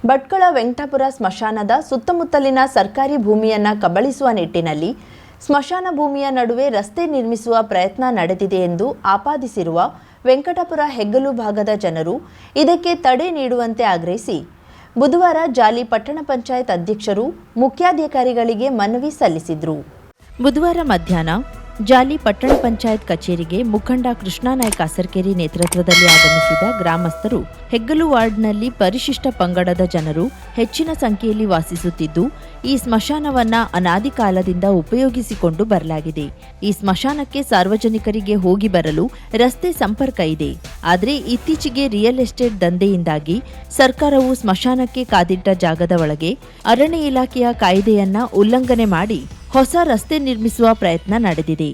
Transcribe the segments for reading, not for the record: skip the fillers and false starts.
ಭಟ್ಕಳ ವೆಂಕಟಾಪುರ ಸ್ಮಶಾನದ ಸುತ್ತಮುತ್ತಲಿನ ಸರ್ಕಾರಿ ಭೂಮಿಯನ್ನು ಕಬಳಿಸುವ ನಿಟ್ಟಿನಲ್ಲಿ ಸ್ಮಶಾನ ಭೂಮಿಯ ನಡುವೆ ರಸ್ತೆ ನಿರ್ಮಿಸುವ ಪ್ರಯತ್ನ ನಡೆದಿದೆ ಎಂದು ಆಪಾದಿಸಿರುವ ವೆಂಕಟಾಪುರ ಹೆಗ್ಗಲು ಭಾಗದ ಜನರು ಇದಕ್ಕೆ ತಡೆ ನೀಡುವಂತೆ ಆಗ್ರಹಿಸಿ ಬುಧವಾರ ಜಾಲಿ ಪಟ್ಟಣ ಪಂಚಾಯತ್ ಅಧ್ಯಕ್ಷರು ಮುಖ್ಯಾಧಿಕಾರಿಗಳಿಗೆ ಮನವಿ ಸಲ್ಲಿಸಿದರು. ಬುಧವಾರ ಮಧ್ಯಾಹ್ನ ಜಾಲಿ ಪಟ್ಟಣ ಪಂಚಾಯತ್ ಕಚೇರಿಗೆ ಮುಖಂಡ ಕೃಷ್ಣನಾಯ್ಕ ಕಾಸರಕೇರಿ ನೇತೃತ್ವದಲ್ಲಿ ಆಗಮಿಸಿದ ಗ್ರಾಮಸ್ಥರು ಹೆಗ್ಗಲು ವಾರ್ಡ್ನಲ್ಲಿ ಪರಿಶಿಷ್ಟ ಪಂಗಡದ ಜನರು ಹೆಚ್ಚಿನ ಸಂಖ್ಯೆಯಲ್ಲಿ ವಾಸಿಸುತ್ತಿದ್ದು ಈ ಸ್ಮಶಾನವನ್ನ ಅನಾದಿ ಕಾಲದಿಂದ ಉಪಯೋಗಿಸಿಕೊಂಡು ಬರಲಾಗಿದೆ. ಈ ಸ್ಮಶಾನಕ್ಕೆ ಸಾರ್ವಜನಿಕರಿಗೆ ಹೋಗಿ ಬರಲು ರಸ್ತೆ ಸಂಪರ್ಕ ಇದೆ. ಆದರೆ ಇತ್ತೀಚೆಗೆ ರಿಯಲ್ ಎಸ್ಟೇಟ್ ದಂಧೆಯಿಂದಾಗಿ ಸರ್ಕಾರವು ಸ್ಮಶಾನಕ್ಕೆ ಕಾದಿಟ್ಟ ಜಾಗದ ಒಳಗೆ ಅರಣ್ಯ ಇಲಾಖೆಯ ಕಾಯ್ದೆಯನ್ನ ಉಲ್ಲಂಘನೆ ಮಾಡಿ ಹೊಸ ರಸ್ತೆ ನಿರ್ಮಿಸುವ ಪ್ರಯತ್ನ ನಡೆದಿದೆ.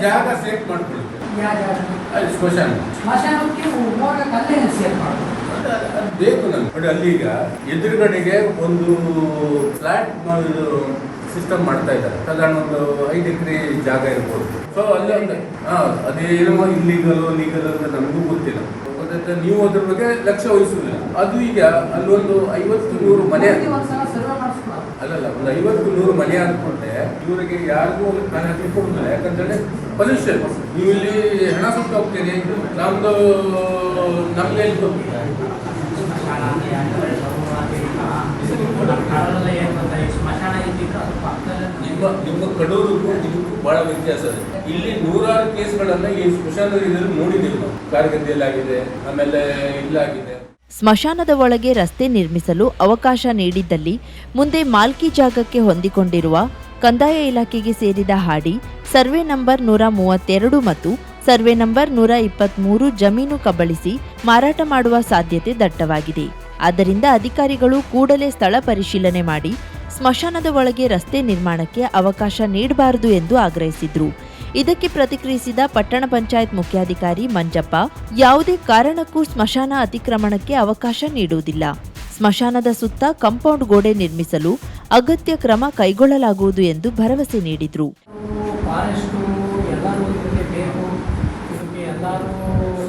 ಜಾಗ ಸೇಫ್ ಮಾಡ್ಕೊಳ್ಳಿ. ಬೇಕು ನಮ್ಗೆ ಅಲ್ಲಿ ಈಗ ಎದುರುಗಡೆಗೆ ಒಂದು ಫ್ಲಾಟ್ ಸಿಸ್ಟಮ್ ಮಾಡ್ತಾ ಇದ್ದಾರೆ. ಸಾಧಾರಣ ಒಂದು 5 ಎಕರೆ ಜಾಗ ಇರ್ಬೋದು. ಸೊ ಅಲ್ಲಿ ಒಂದು ಅದೇನೋ ಲೀಗಲ್ ಅಂತ ನಮಗೂ ಗೊತ್ತಿಲ್ಲ. ನೀವು ಅದ್ರ ಬಗ್ಗೆ ಲಕ್ಷ್ಯ ವಹಿಸುವುದಿಲ್ಲ. ಅದು ಈಗ ಅಲ್ಲೊಂದು 50-100 ಮನೆ ಅಲ್ಲಲ್ಲ ಒಂದು 50-100 ಮನೆ ಅಂದ್ಕೊಂಡೆ ಇವರಿಗೆ ಯಾರಿಗೂ ನಾನು ಹಾಕಿ ಕೊಡುದಿಲ್ಲ. ಯಾಕಂತೇಳಿ ಪೊಲ್ಯೂಷನ್. ನೀವು ಇಲ್ಲಿ ಹಣ ಸುಟ್ಟು ಹೋಗ್ತೀರಿ, ನಮ್ದು ನಮ್ಗೆ ನಿಮ್ಮ ಕಡೂರಿಗೂ ಇದಕ್ಕೂ ಬಹಳ ವ್ಯತ್ಯಾಸ ಇದೆ. ಇಲ್ಲಿ 100 ಕೇಸ್ಗಳನ್ನ ಈ ಸ್ಮಶಾನದಲ್ಲಿ ನೋಡಿದ್ದೀವಿ ನಾವು. ಕಾರ್ಗದ್ದೆಯಲ್ಲಾಗಿದೆ, ಆಮೇಲೆ ಇಲ್ಲಾಗಿದೆ. ಸ್ಮಶಾನದ ಒಳಗೆ ರಸ್ತೆ ನಿರ್ಮಿಸಲು ಅವಕಾಶ ನೀಡಿದ್ದಲ್ಲಿ ಮುಂದೆ ಮಾಲ್ಕಿ ಜಾಗಕ್ಕೆ ಹೊಂದಿಕೊಂಡಿರುವ ಕಂದಾಯ ಇಲಾಖೆಗೆ ಸೇರಿದ ಹಾಡಿ ಸರ್ವೆ ನಂಬರ್ 132 ಮತ್ತು ಸರ್ವೆ ನಂಬರ್ 123 ಜಮೀನು ಕಬಳಿಸಿ ಮಾರಾಟ ಮಾಡುವ ಸಾಧ್ಯತೆ ದಟ್ಟವಾಗಿದೆ. ಆದ್ದರಿಂದ ಅಧಿಕಾರಿಗಳು ಕೂಡಲೇ ಸ್ಥಳ ಪರಿಶೀಲನೆ ಮಾಡಿ ಸ್ಮಶಾನದ ಒಳಗೆ ರಸ್ತೆ ನಿರ್ಮಾಣಕ್ಕೆ ಅವಕಾಶ ನೀಡಬಾರದು ಎಂದು ಆಗ್ರಹಿಸಿದ್ರು. ಇದಕ್ಕೆ ಪ್ರತಿಕ್ರಿಯಿಸಿದ ಪಟ್ಟಣ ಪಂಚಾಯತ್ ಮುಖ್ಯಾಧಿಕಾರಿ ಮಂಜಪ್ಪ, ಯಾವುದೇ ಕಾರಣಕ್ಕೂ ಸ್ಮಶಾನ ಅತಿಕ್ರಮಣಕ್ಕೆ ಅವಕಾಶ ನೀಡುವುದಿಲ್ಲ. ಸ್ಮಶಾನದ ಸುತ್ತ ಕಾಂಪೌಂಡ್ ಗೋಡೆ ನಿರ್ಮಿಸಲು ಅಗತ್ಯ ಕ್ರಮ ಕೈಗೊಳ್ಳಲಾಗುವುದು ಎಂದು ಭರವಸೆ ನೀಡಿದರು.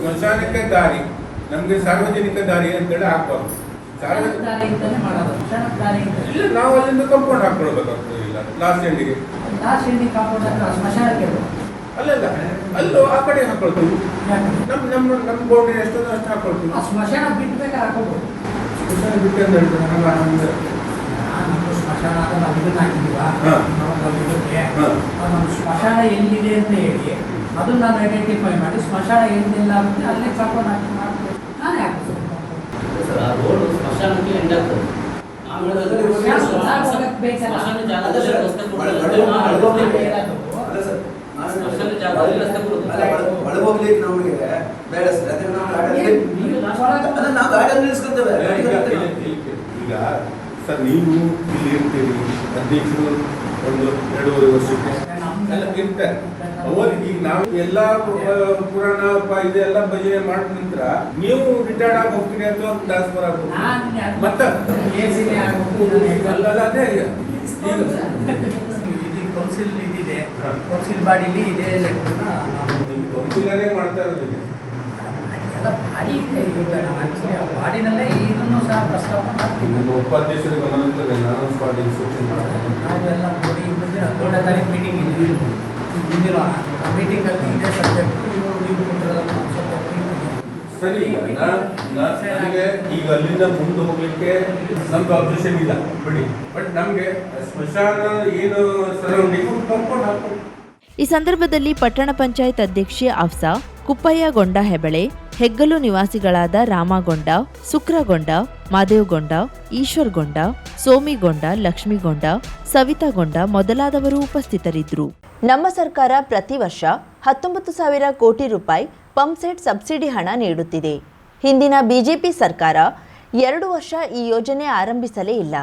ಸ್ಮಶಾನಕ್ಕೆ ದಾರಿ ನಮಗೆ ಸಾರ್ವಜನಿಕ ದಾರಿ ಅಂತೇಳಿ ಹಾಕಬಾರ್ದು. ನಾವು ಅಲ್ಲಿಂದ ಕಾಂಪೌಂಡ್ ಹಾಕೊಳ್ಬೇಕಾಗ್ತದೆ. ಇಲ್ಲ ಲಾಸ್ಟ್ ಎಂಡಿಗೆ ಅಲ್ಲಲ್ಲ ಅಲ್ಲೂ ಆ ಕಡೆ ಹಾಕೊಳ್ತೀವಿ. ನಮ್ಮ ಬೋರ್ಡ್ ಎಷ್ಟು ಅಷ್ಟು ಹಾಕೊಳ್ತೀವಿ. ಸ್ಮಶಾನ ಬಿಟ್ಟು ಹಾಕೋಬಹುದು. ಸ್ಮಶಾನ ಬಿಟ್ಟು ಅಂತ ಹೇಳ್ತಾರೆ. ಸ್ಮಶಾನ ಎಲ್ಲಿದೆ ಅಂತ ಹೇಳಿ ಅದನ್ನ ನಾನು ಐಡೆಂಟಿಫೈ ಮಾಡಿ ಸ್ಮಶಾನ ಎಲ್ಲಿಲ್ಲ ಅಂತ ಅಲ್ಲೇ ಕಾಂಪೌಂಡ್ ಹಾಕಿ ಮಾಡ್ತೀನಿ. ನಾನೇ ಹಾಕ್ತೀನಿ. ಸ್ಮಶಾನಕ್ಕೆ ಎಂಡ್ ಆಗ್ತದೆ. ಒಳಗೋಗ್ಲಿಕ್ಕೆ ನಮಗೆ ಬೇಡ ಸರ್. ನಾವು ಗಾಡಿ ನಿಲ್ಲಿಸ್ಕೊತೇವೆ. ಈಗ ಸರ್ ನೀವು ಇಲ್ಲಿ ಇರ್ತೀರಿ, ಅಧ್ಯಕ್ಷರು ಒಂದು 2.5 ವರ್ಷಕ್ಕೆ ಇರ್ತಾರೆ. ಅವರಿಗೆ ಈಗ ನಾವು ಎಲ್ಲ ಪುರಾಣ ಇದೆಲ್ಲ ಭಜನೆ ಮಾಡಿದ ನಂತರ ನೀವು ರಿಟೈರ್ಡ್ ಆಗಿ ಹೋಗ್ತೀರಿ ಅಥವಾ ಟ್ರಾನ್ಸ್ಫರ್ ಆಗ್ಬೋದು. ಮತ್ತೆ ಅಲ್ಲದೇ ಕೌನ್ಸಿಲ್ ಇದಿದೆ, ಕೌನ್ಸಿಲ್ ಬಾಡಿಲಿ ಇದೆ. ಕೌನ್ಸಿಲರೇ ಮಾಡ್ತಾ ಇರೋದಿದೆ. ಬಾಡಿನಲ್ಲೇ ಇದನ್ನು ಸಹ ಪ್ರಸ್ತಾಪ ಮಾಡ್ತೀವಿ. ಉಪಾಧ್ಯಕ್ಷರ ಗಮನದಲ್ಲಿ ನಾನು ನಾವೆಲ್ಲ ನೋಡಿ ದೊಡ್ಡ ತಾರೀಕು ಮೀಟಿಂಗ್ ಮುಂದಿನ ಮೀಟಿಂಗಲ್ಲಿ ಇದೇ ಸಬ್ಜೆಕ್ಟ್ ಸರಿ. ನನಗೆ ಈಗ ಅಲ್ಲಿಂದ ಮುಂದೆ ಹೋಗ್ಲಿಕ್ಕೆ ನಮ್ಗೆ ಅಬ್ಜೆಕ್ಷನ್ ಇಲ್ಲ ಬಿಡಿ. ಬಟ್ ನಮಗೆ ಸ್ಮಶಾನ ಏನು ಸರೌಂಡಿಂಗ್ ಕಾಂಪೌಂಡ್ ಹಾಕೊಂಡು. ಈ ಸಂದರ್ಭದಲ್ಲಿ ಪಟ್ಟಣ ಪಂಚಾಯತ್ ಅಧ್ಯಕ್ಷೆ ಅಫ್ಸಾ, ಕುಪ್ಪಯ್ಯಗೊಂಡ ಹೆಬಳೆ, ಹೆಗ್ಗಲು ನಿವಾಸಿಗಳಾದ ರಾಮಗೊಂಡ, ಸುಕ್ರಗೊಂಡ, ಮಾದೇವಗೊಂಡ, ಈಶ್ವರ್ಗೊಂಡ, ಸೋಮಿಗೊಂಡ, ಲಕ್ಷ್ಮಿಗೊಂಡ, ಸವಿತಾಗೊಂಡ ಮೊದಲಾದವರು ಉಪಸ್ಥಿತರಿದ್ದರು. ನಮ್ಮ ಸರ್ಕಾರ ಪ್ರತಿ ವರ್ಷ 19,000 ಕೋಟಿ ರೂಪಾಯಿ ಪಂಪ್ಸೆಟ್ ಸಬ್ಸಿಡಿ ಹಣ ನೀಡುತ್ತಿದೆ. ಹಿಂದಿನ ಬಿಜೆಪಿ ಸರ್ಕಾರ 2 ವರ್ಷ ಈ ಯೋಜನೆ ಆರಂಭಿಸಲೇ ಇಲ್ಲ.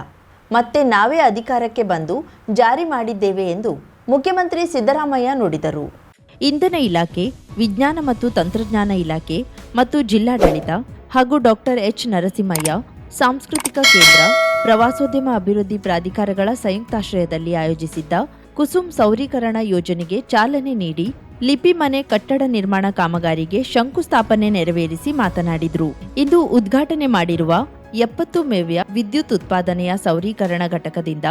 ಮತ್ತೆ ನಾವೇ ಅಧಿಕಾರಕ್ಕೆ ಬಂದು ಜಾರಿ ಮಾಡಿದ್ದೇವೆ ಎಂದು ಮುಖ್ಯಮಂತ್ರಿ ಸಿದ್ದರಾಮಯ್ಯ ನುಡಿದರು. ಇಂಧನ ಇಲಾಖೆ, ವಿಜ್ಞಾನ ಮತ್ತು ತಂತ್ರಜ್ಞಾನ ಇಲಾಖೆ ಮತ್ತು ಜಿಲ್ಲಾಡಳಿತ ಹಾಗೂ ಡಾಕ್ಟರ್ ಎಚ್ ನರಸಿಂಹಯ್ಯ ಸಾಂಸ್ಕೃತಿಕ ಕೇಂದ್ರ, ಪ್ರವಾಸೋದ್ಯಮ ಅಭಿವೃದ್ಧಿ ಪ್ರಾಧಿಕಾರಗಳ ಸಂಯುಕ್ತಾಶ್ರಯದಲ್ಲಿ ಆಯೋಜಿಸಿದ್ದ ಕುಸುಮ್ ಸೌರೀಕರಣ ಯೋಜನೆಗೆ ಚಾಲನೆ ನೀಡಿ ಲಿಪಿ ಮನೆ ಕಟ್ಟಡ ನಿರ್ಮಾಣ ಕಾಮಗಾರಿಗೆ ಶಂಕುಸ್ಥಾಪನೆ ನೆರವೇರಿಸಿ ಮಾತನಾಡಿದರು. ಇಂದು ಉದ್ಘಾಟನೆ ಮಾಡಿರುವ 70 ಮೆವ್ಯ ವಿದ್ಯುತ್ ಉತ್ಪಾದನೆಯ ಸೌರೀಕರಣ ಘಟಕದಿಂದ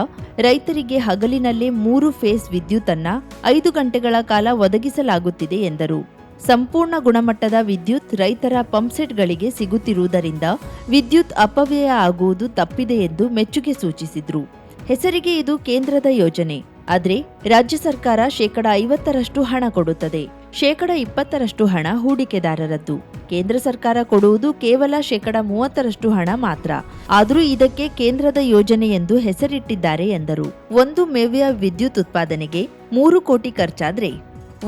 ರೈತರಿಗೆ ಹಗಲಿನಲ್ಲೇ 3 ಫೇಸ್ ವಿದ್ಯುತ್ ಅನ್ನ 5 ಗಂಟೆಗಳ ಕಾಲ ಒದಗಿಸಲಾಗುತ್ತಿದೆ ಎಂದರು. ಸಂಪೂರ್ಣ ಗುಣಮಟ್ಟದ ವಿದ್ಯುತ್ ರೈತರ ಪಂಪ್ಸೆಟ್ಗಳಿಗೆ ಸಿಗುತ್ತಿರುವುದರಿಂದ ವಿದ್ಯುತ್ ಅಪವ್ಯಯ ಆಗುವುದು ತಪ್ಪಿದೆ ಎಂದು ಮೆಚ್ಚುಗೆ ಸೂಚಿಸಿದರು. ಹೆಸರಿಗೆ ಇದು ಕೇಂದ್ರದ ಯೋಜನೆ, ಆದರೆ ರಾಜ್ಯ ಸರ್ಕಾರ 50% ಹಣ ಕೊಡುತ್ತದೆ, 20% ಹಣ ಹೂಡಿಕೆದಾರರದ್ದು. ಕೇಂದ್ರ ಸರ್ಕಾರ ಕೊಡುವುದು ಕೇವಲ 30% ಹಣ ಮಾತ್ರ. ಆದರೂ ಇದಕ್ಕೆ ಕೇಂದ್ರದ ಯೋಜನೆ ಎಂದು ಹೆಸರಿಟ್ಟಿದ್ದಾರೆ ಎಂದರು. 1 ಮೆವ್ಯ ವಿದ್ಯುತ್ ಉತ್ಪಾದನೆಗೆ 3 ಕೋಟಿ ಖರ್ಚಾದ್ರೆ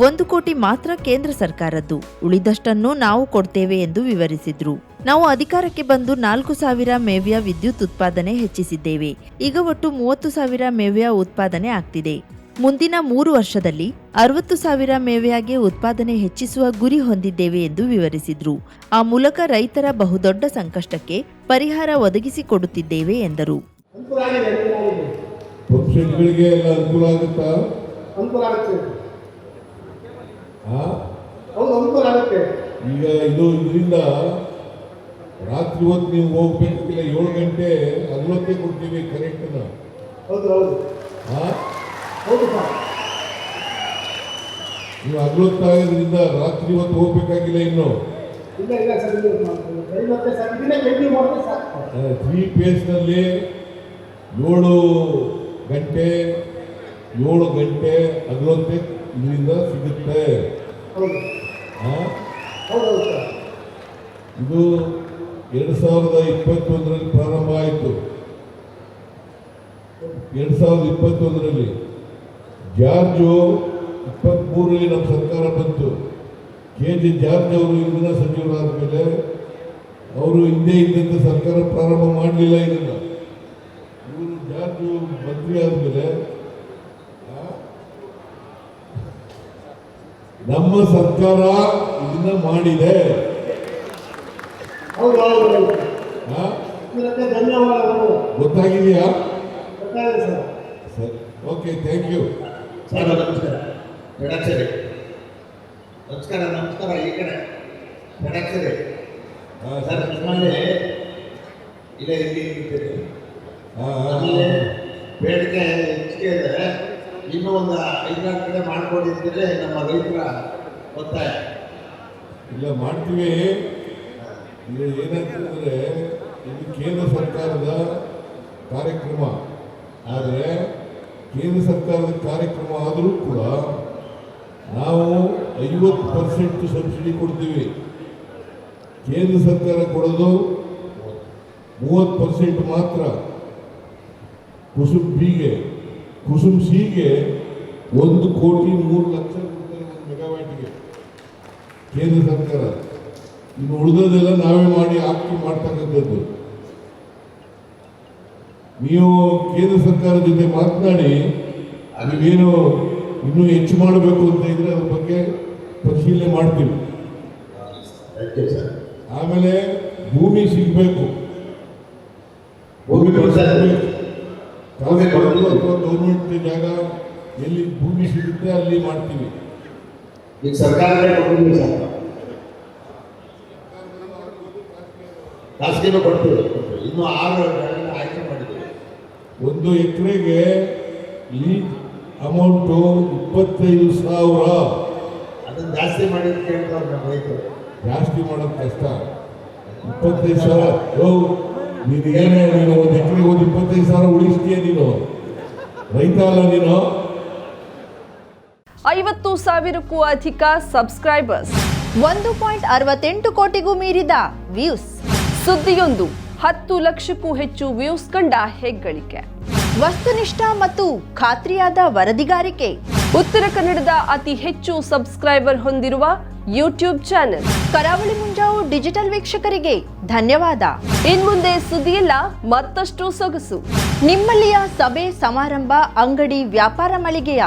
1 ಕೋಟಿ ಮಾತ್ರ ಕೇಂದ್ರ ಸರ್ಕಾರದ್ದು, ಉಳಿದಷ್ಟನ್ನು ನಾವು ಕೊಡ್ತೇವೆ ಎಂದು ವಿವರಿಸಿದ್ರು. ನಾವು ಅಧಿಕಾರಕ್ಕೆ ಬಂದು 4,000 ಮೆವ್ಯ ವಿದ್ಯುತ್ ಉತ್ಪಾದನೆ ಹೆಚ್ಚಿಸಿದ್ದೇವೆ. ಈಗ ಒಟ್ಟು 30,000 ಮೆವ್ಯ ಉತ್ಪಾದನೆ ಆಗ್ತಿದೆ. ಮುಂದಿನ 3 ವರ್ಷದಲ್ಲಿ 60,000 ಮೆವ್ಯಾಗೆ ಉತ್ಪಾದನೆ ಹೆಚ್ಚಿಸುವ ಗುರಿ ಹೊಂದಿದ್ದೇವೆ ಎಂದು ವಿವರಿಸಿದ್ರು. ಆ ಮೂಲಕ ರೈತರ ಬಹುದೊಡ್ಡ ಸಂಕಷ್ಟಕ್ಕೆ ಪರಿಹಾರ ಒದಗಿಸಿಕೊಡುತ್ತಿದ್ದೇವೆ ಎಂದರು. ಈಗ ಇದರಿಂದ ರಾತ್ರಿ ಹೊತ್ತು ನೀವು ಹೋಗ್ಬೇಕಿಲ್ಲ, 7 ಗಂಟೆ ಹಗಲೊತ್ತೇ ಕೊಡ್ತೀವಿ ಕರೆಂಟನ್ನು. ನೀವು ಹಗಲೊತ್ತಾಗೋದ್ರಿಂದ ರಾತ್ರಿ ಹೊತ್ತು ಹೋಗ್ಬೇಕಾಗಿಲ್ಲ. ಇನ್ನು 3 ಫೇಸ್ನಲ್ಲಿ 7 ಗಂಟೆ ಹಗಲೊತ್ತೇ ಇದರಿಂದ ಸಿಗುತ್ತೆ. ಇದು 2021ರಲ್ಲಿ ಪ್ರಾರಂಭ ಆಯಿತು. 2021ರಲ್ಲಿ ಜಾರ್ಜು 23ರಲ್ಲಿ ನಮ್ಮ ಸರ್ಕಾರ ಬಂತು. KG ಜಾರ್ಜ್ ಅವರು ಇಂಧನ ಸಚಿವರಾದ ಮೇಲೆ ಅವರು ಹಿಂದೆ ಇದ್ದಂಥ ಸರ್ಕಾರ ಪ್ರಾರಂಭ ಮಾಡಲಿಲ್ಲ. ಇದನ್ನು ಇವರು ಜಾರ್ಜು ಮಂತ್ರಿ ಆದಮೇಲೆ ನಮ್ಮ ಸರ್ಕಾರ ಇದನ್ನ ಮಾಡಿದೆ. ಗೊತ್ತಾಗಿದೆಯಾ? ಸರಿ, ಓಕೆ, ಥ್ಯಾಂಕ್ ಯು. ನಮಸ್ಕಾರ. ಈ ಕಡೆ ಸರ್, ನಮ್ಮಲ್ಲಿ ಇಲ್ಲ ಇಲ್ಲಿ ಬೇಡಿಕೆ ಹೆಚ್ಚಿಗೆ ಇದೆ. ಇನ್ನೂ ಒಂದು 5-6 ಕಡೆ ಮಾಡ್ಕೊಂಡಿದ್ರೆ ನಮ್ಮ ರೈತರ ಒತ್ತಾಯ. ಇಲ್ಲ, ಮಾಡ್ತೀವಿ. ಈಗ ಏನಾಗ್ತಂದ್ರೆ ಇದು ಕೇಂದ್ರ ಸರ್ಕಾರದ ಕಾರ್ಯಕ್ರಮ. ಆದರೆ ಕೇಂದ್ರ ಸರ್ಕಾರದ ಕಾರ್ಯಕ್ರಮ ಆದರೂ ಕೂಡ ನಾವು 50% ಸಬ್ಸಿಡಿ ಕೊಡ್ತೀವಿ. ಕೇಂದ್ರ ಸರ್ಕಾರ ಕೊಡೋದು 30% ಮಾತ್ರ. ಕುಸುಮ್ ಸಿಗೆ 1,03,00,000 ರೂಪಾಯಿ 1 ಮೆಗಾವ್ಯಾಟ್ಗೆ ಕೇಂದ್ರ ಸರ್ಕಾರ. ಇನ್ನು ಉಳಿದೋದೆಲ್ಲ ನಾವೇ ಮಾಡಿ ಹಾಕಿ ಮಾಡ್ತಕ್ಕಂಥದ್ದು. ನೀವು ಕೇಂದ್ರ ಸರ್ಕಾರ ಜೊತೆ ಮಾತನಾಡಿ ನೀವೇನು ಇನ್ನೂ ಹೆಚ್ಚು ಮಾಡಬೇಕು ಅಂತ ಇದ್ರೆ ಅದ್ರ ಬಗ್ಗೆ ಪರಿಶೀಲನೆ ಮಾಡ್ತೀವಿ. ಆಮೇಲೆ ಭೂಮಿ ಸಿಗಬೇಕು. ಗೌರ್ಮೆಂಟ್ ಜಾಗ ಎಲ್ಲಿ ಭೂಮಿ ಸಿಗುತ್ತೆ ಅಲ್ಲಿ ಮಾಡ್ತೀವಿ. ಈಗ ಸರ್ಕಾರವೇ ಕೊಡ್ತೀವಿ ಸರ್, ಖಾಸಗಿನೂ ಕೊಡ್ತೀವಿ. ಇನ್ನು 6 ಆಯ್ಕೆ ಮಾಡಿದ್ದೀವಿ. 1 ಎಕರೆಗೆ ಲೀಡ್ ಅಮೌಂಟು 25,000. ಅದನ್ನು ಜಾಸ್ತಿ ಮಾಡಿದ್ದು ಕೇಳ್ತಾರೆ ನಮ್ಮ ರೈತರು. ಜಾಸ್ತಿ ಮಾಡೋದು ಕಷ್ಟ. 25,000 ನೀನು ಏನೇ, ನೀನು 1 ಎಕರೆಗೆ 25,000 ಉಳಿಸ್ತೀಯ. ನೀನು ರೈತ ಅಲ್ಲ. ನೀನು 50,000ಕ್ಕೂ ಅಧಿಕ ಸಬ್ಸ್ಕ್ರೈಬರ್ಸ್, 1.68 ಕೋಟಿಗೂ ಮೀರಿದ ವ್ಯೂಸ್, ಸುದ್ದಿಯೊಂದು 10 ಲಕ್ಷಕ್ಕೂ ಹೆಚ್ಚು ವ್ಯೂಸ್ ಕಂಡ ಹೆಗ್ಗಳಿಕೆ, ವಸ್ತುನಿಷ್ಠ ಮತ್ತು ಖಾತ್ರಿಯಾದ ವರದಿಗಾರಿಕೆ, ಉತ್ತರ ಕನ್ನಡದ ಅತಿ ಹೆಚ್ಚು ಸಬ್ಸ್ಕ್ರೈಬರ್ ಹೊಂದಿರುವ ಯೂಟ್ಯೂಬ್ ಚಾನೆಲ್. ಕರಾವಳಿ ಮುಂಜಾವು ಡಿಜಿಟಲ್ ವೀಕ್ಷಕರಿಗೆ ಧನ್ಯವಾದ. ಇನ್ಮುಂದೆ ಸುದ್ದಿಯೆಲ್ಲ ಮತ್ತಷ್ಟು ಸೊಗಸು. ನಿಮ್ಮಲ್ಲಿಯ ಸಭೆ ಸಮಾರಂಭ, ಅಂಗಡಿ, ವ್ಯಾಪಾರ ಮಳಿಗೆಯ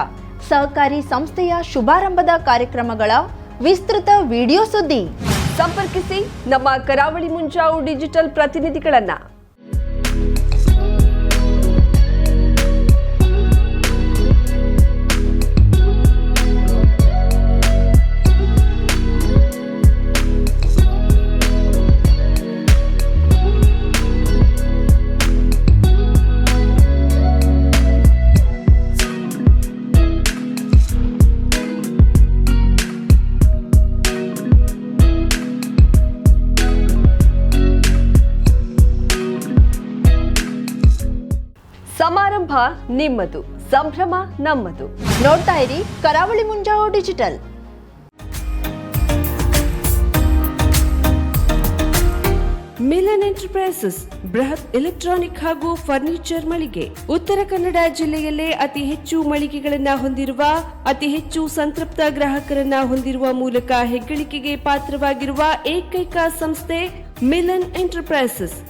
ಸಹಕಾರಿ ಸಂಸ್ಥೆಯ ಶುಭಾರಂಭದ ಕಾರ್ಯಕ್ರಮಗಳ ವಿಸ್ತೃತ ವಿಡಿಯೋ ಸುದ್ದಿ. ಸಂಪರ್ಕಿಸಿ ನಮ್ಮ ಕರಾವಳಿ ಮುಂಜಾವು ಡಿಜಿಟಲ್ ಪ್ರತಿನಿಧಿಗಳನ್ನ. ಸಮಾರಂಭ ನಿಮ್ಮದು, ಸಂಭ್ರಮ ನಮ್ಮದು. ನೋಡ್ತಾ ಇರಿ ಕರಾವಳಿ ಮುಂಜಾವು ಡಿಜಿಟಲ್. ಮಿಲನ್ ಎಂಟರ್ಪ್ರೈಸಸ್ ಬೃಹತ್ ಎಲೆಕ್ಟ್ರಾನಿಕ್ ಹಾಗೂ ಫರ್ನಿಚರ್ ಮಳಿಗೆ. ಉತ್ತರ ಕನ್ನಡ ಜಿಲ್ಲೆಯಲ್ಲೇ ಅತಿ ಹೆಚ್ಚು ಮಳಿಗೆಗಳನ್ನ ಹೊಂದಿರುವ, ಅತಿ ಹೆಚ್ಚು ಸಂತೃಪ್ತ ಗ್ರಾಹಕರನ್ನ ಹೊಂದಿರುವ ಮೂಲಕ ಹೆಗ್ಗಳಿಕೆಗೆ ಪಾತ್ರವಾಗಿರುವ ಏಕೈಕ ಸಂಸ್ಥೆ ಮಿಲನ್ ಎಂಟರ್ಪ್ರೈಸಸ್.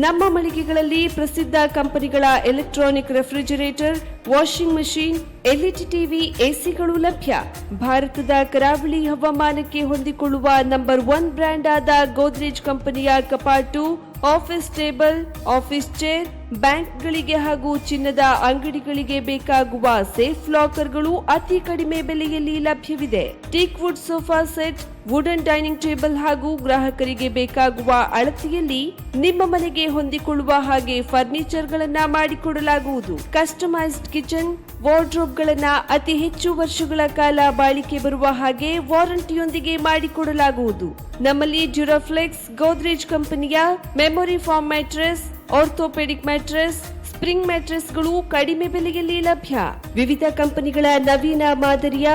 ನಮ್ಮ ಮಳಿಗೆಗಳಲ್ಲಿ ಪ್ರಸಿದ್ಧ ಕಂಪನಿಗಳ electronic refrigerator, washing machine, LED TV, ಎಸಿಗಳು ಲಭ್ಯ. ಭಾರತದ ಕರಾವಳಿ ಹವಾಮಾನಕ್ಕೆ ಹೊಂದಿಕೊಳ್ಳುವ ನಂಬರ್ 1 ಬ್ರ್ಯಾಂಡ್ ಆದ ಗೋದ್ರೇಜ್ ಕಂಪನಿಯ ಕಪಾಟು, ಆಫೀಸ್ ಟೇಬಲ್, ಆಫೀಸ್ ಚೇರ್, ಬ್ಯಾಂಕ್ಗಳಿಗೆ ಹಾಗೂ ಚಿನ್ನದ ಅಂಗಡಿಗಳಿಗೆ ಬೇಕಾಗುವ ಸೇಫ್ ಲಾಕರ್ಗಳು ಅತಿ ಕಡಿಮೆ ಬೆಲೆಯಲ್ಲಿ ಲಭ್ಯವಿದೆ. Teak wood sofa set, wooden dining table ಹಾಗೂ ಗ್ರಾಹಕರಿಗೆ ಬೇಕಾಗುವ ಅಳತೆಯಲ್ಲಿ ನಿಮ್ಮ ಮನೆಗೆ ಹೊಂದಿಕೊಳ್ಳುವ ಹಾಗೆ ಫರ್ನಿಚರ್ ಗಳನ್ನ ಮಾಡಿಕೊಡಲಾಗುವುದು. ಕಸ್ಟಮೈಸ್ಡ್ ಕಿಚನ್, ವಾರ್ಡ್ರೋಬ್ ಗಳನ್ನ ಅತಿ ಹೆಚ್ಚು ವರ್ಷಗಳ ಕಾಲ ಬಾಳಿಕೆ ಬರುವ ಹಾಗೆ ವಾರಂಟಿಯೊಂದಿಗೆ ಮಾಡಿಕೊಡಲಾಗುವುದು. ನಮ್ಮಲ್ಲಿ ಡ್ಯೂರಾಫ್ಲೆಕ್ಸ್, ಗೋದ್ರೇಜ್ ಕಂಪನಿಯ memory foam mattress, orthopaedic mattress, spring ಮ್ಯಾಟ್ರೆಸ್ಗಳು ಕಡಿಮೆ ಬೆಲೆಯಲ್ಲಿ ಲಭ್ಯ. ವಿವಿಧ ಕಂಪನಿಗಳ ನವೀನ ಮಾದರಿಯ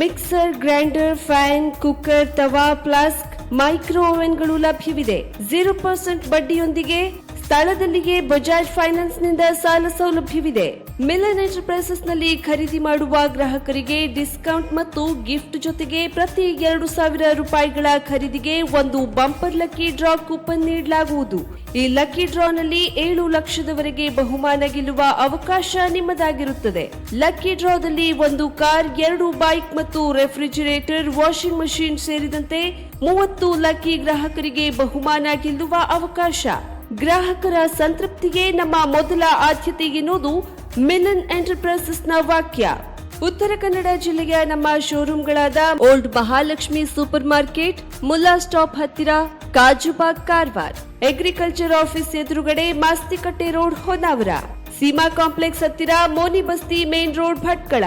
ಮಿಕ್ಸರ್, ಗ್ರೈಂಡರ್, ಫ್ಯಾನ್, ಕುಕ್ಕರ್, ತವಾ, ಫ್ಲಾಸ್ಕ್, ಮೈಕ್ರೋ ಓವೆನ್ಗಳು ಲಭ್ಯವಿದೆ. 0% ಬಡ್ಡಿಯೊಂದಿಗೆ ಸ್ಥಳದಲ್ಲಿಯೇ ಬಜಾಜ್ ಫೈನಾನ್ಸ್ ನಿಂದ ಸಾಲ ಸೌಲಭ್ಯವಿದೆ. ಮಿಲನ್ ಎಂಟರ್ಪ್ರೈಸಸ್ ನಲ್ಲಿ ಖರೀದಿ ಮಾಡುವ ಗ್ರಾಹಕರಿಗೆ ಡಿಸ್ಕೌಂಟ್ ಮತ್ತು ಗಿಫ್ಟ್ ಜೊತೆಗೆ ಪ್ರತಿ 2,000 ರೂಪಾಯಿಗಳ ಖರೀದಿಗೆ ಒಂದು ಬಂಪರ್ ಲಕ್ಕಿ ಡ್ರಾ ಕೂಪನ್ ನೀಡಲಾಗುವುದು. ಈ ಲಕ್ಕಿ ಡ್ರಾನಲ್ಲಿ 7 ಲಕ್ಷದವರೆಗೆ ಬಹುಮಾನ ಗೆಲ್ಲುವ ಅವಕಾಶ ನಿಮ್ಮದಾಗಿರುತ್ತದೆ. ಲಕ್ಕಿ ಡ್ರಾದಲ್ಲಿ 1 ಕಾರ್, 2 ಬೈಕ್ ಮತ್ತು ರೆಫ್ರಿಜರೇಟರ್, ವಾಷಿಂಗ್ ಮಷೀನ್ ಸೇರಿದಂತೆ 30 ಲಕ್ಕಿ ಗ್ರಾಹಕರಿಗೆ ಬಹುಮಾನ ಗೆಲ್ಲುವ ಅವಕಾಶ. ಗ್ರಾಹಕರ ಸಂತೃಪ್ತಿಗೆ ನಮ್ಮ ಮೊದಲ ಆದ್ಯತೆ ಎನ್ನುವುದು ಮಿಲನ್ ಎಂಟರ್ಪ್ರೈಸಸ್ ನ ವಾಕ್ಯ. ಉತ್ತರ ಕನ್ನಡ ಜಿಲ್ಲೆಯ ನಮ್ಮ ಶೋರೂಮ್ಗಳಾದ old Mahalakshmi super market, Mulla stop ಹತ್ತಿರ, ಕಾಜುಬಾಗ್, ಕಾರವಾರ, ಅಗ್ರಿಕಲ್ಚರ್ ಆಫೀಸ್ ಎದುರುಗಡೆ, ಮಾಸ್ತಿಕಟ್ಟೆ ರೋಡ್, ಹೊನ್ನಾವರ, ಸೀಮಾ ಕಾಂಪ್ಲೆಕ್ಸ್ ಹತ್ತಿರ, Moni Basti main road, Bhatkal,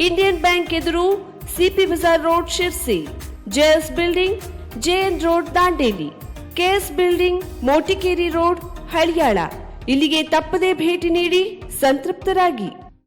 Indian bank ಎದುರು, CP Bazar road, Sirsi, JS building, JN road, Dandeli, KS building, Motikeri road, Haliyal. ಇಲ್ಲಿಗೆ ತಪ್ಪದೇ ಭೇಟಿ ನೀಡಿ ಸಂತೃಪ್ತರಾಗಿ.